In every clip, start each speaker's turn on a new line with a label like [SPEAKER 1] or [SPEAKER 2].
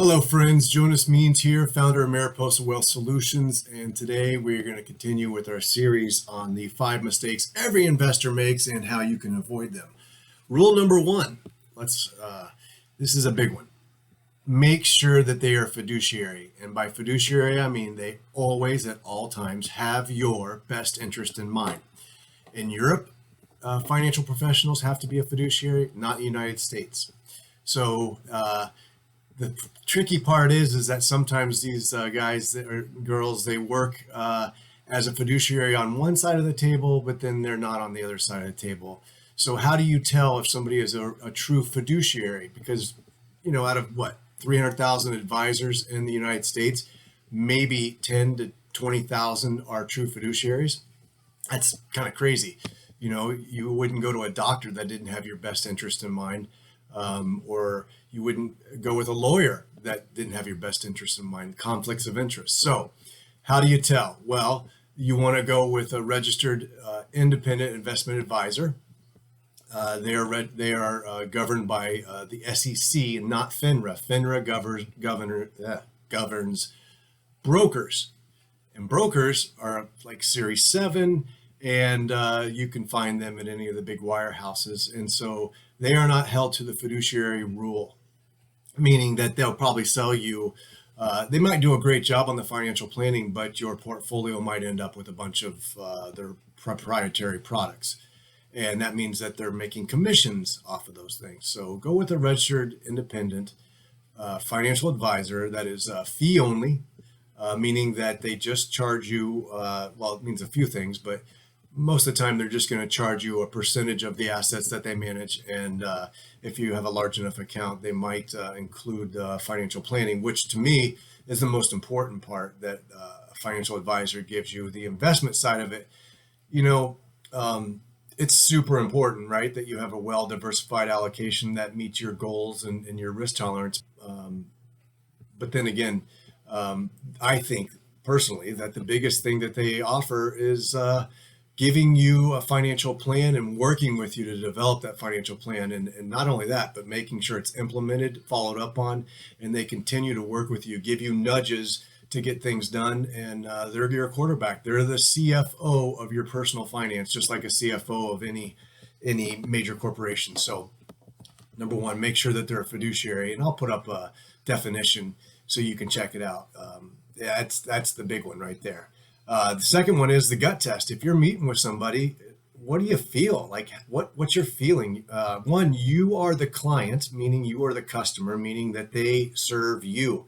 [SPEAKER 1] Hello friends, Jonas Means here, founder of Mariposa Wealth Solutions, and today we're going to continue with our series on the 5 mistakes every investor makes and how you can avoid them. Rule number 1, this is a big one. Make sure that they are fiduciary, and by fiduciary I mean they always at all times have your best interest in mind. In Europe, financial professionals have to be a fiduciary, not the United States. So the tricky part is that sometimes these guys or girls, they work as a fiduciary on one side of the table, but then they're not on the other side of the table. So how do you tell if somebody is a true fiduciary? Because, out of 300,000 advisors in the United States, maybe 10 to 20,000 are true fiduciaries. That's kind of crazy. You wouldn't go to a doctor that didn't have your best interest in mind, or you wouldn't go with a lawyer that didn't have your best interest in mind, conflicts of interest. So how do you tell? Well, you want to go with a registered independent investment advisor. They are governed by the SEC, not FINRA. FINRA governs brokers, and brokers are like Series 7, and you can find them at any of the big wirehouses. And so they are not held to the fiduciary rule, meaning that they'll probably sell you, they might do a great job on the financial planning, but your portfolio might end up with a bunch of their proprietary products. And that means that they're making commissions off of those things. So go with a registered independent financial advisor that is fee only, meaning that they just charge you, it means a few things, but most of the time they're just going to charge you a percentage of the assets that they manage. And if you have a large enough account, they might include financial planning, which to me is the most important part that a financial advisor gives you. The investment side of it, it's super important, right? That you have a well-diversified allocation that meets your goals and your risk tolerance. But then again, I think personally that the biggest thing that they offer is giving you a financial plan and working with you to develop that financial plan. And not only that, but making sure it's implemented, followed up on, and they continue to work with you, give you nudges to get things done. And they're your quarterback. They're the CFO of your personal finance, just like a CFO of any major corporation. So number 1, make sure that they're a fiduciary. And I'll put up a definition so you can check it out. That's the big one right there. The second one is the gut test. If you're meeting with somebody, what do you feel? Like what's your feeling? One, you are the client, meaning you are the customer, meaning that they serve you.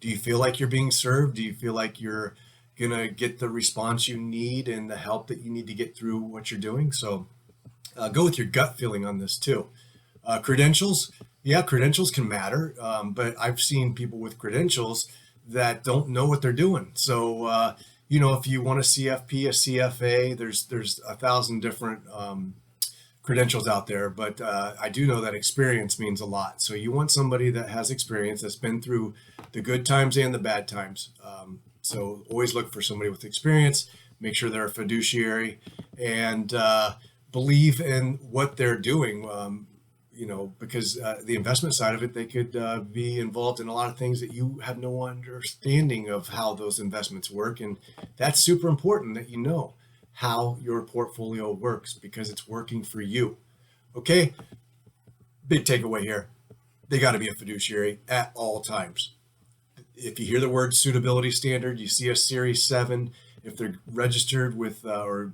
[SPEAKER 1] Do you feel like you're being served? Do you feel like you're going to get the response you need and the help that you need to get through what you're doing? So go with your gut feeling on this too. Credentials. Yeah, credentials can matter, but I've seen people with credentials that don't know what they're doing. So, if you want a CFP, a CFA, there's 1,000 different credentials out there, but I do know that experience means a lot. So you want somebody that has experience, that's been through the good times and the bad times. So always look for somebody with experience, make sure they're a fiduciary, and believe in what they're doing. Because the investment side of it, they could be involved in a lot of things that you have no understanding of how those investments work. And that's super important that you know how your portfolio works because it's working for you. Okay. Big takeaway here. They got to be a fiduciary at all times. If you hear the word suitability standard, you see a Series 7, if they're registered with governed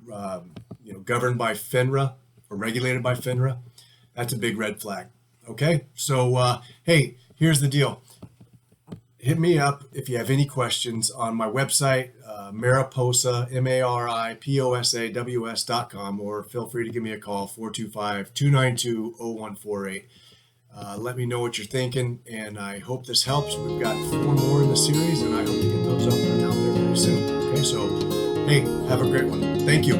[SPEAKER 1] by FINRA or regulated by FINRA, that's a big red flag. Okay. So, hey, here's the deal. Hit me up if you have any questions on my website, Mariposa, MARIPOSAWS.com, or feel free to give me a call, 425-292-0148. Let me know what you're thinking, and I hope this helps. We've got 4 more in the series, and I hope to get those up and out there pretty soon. Okay. So, hey, have a great one. Thank you.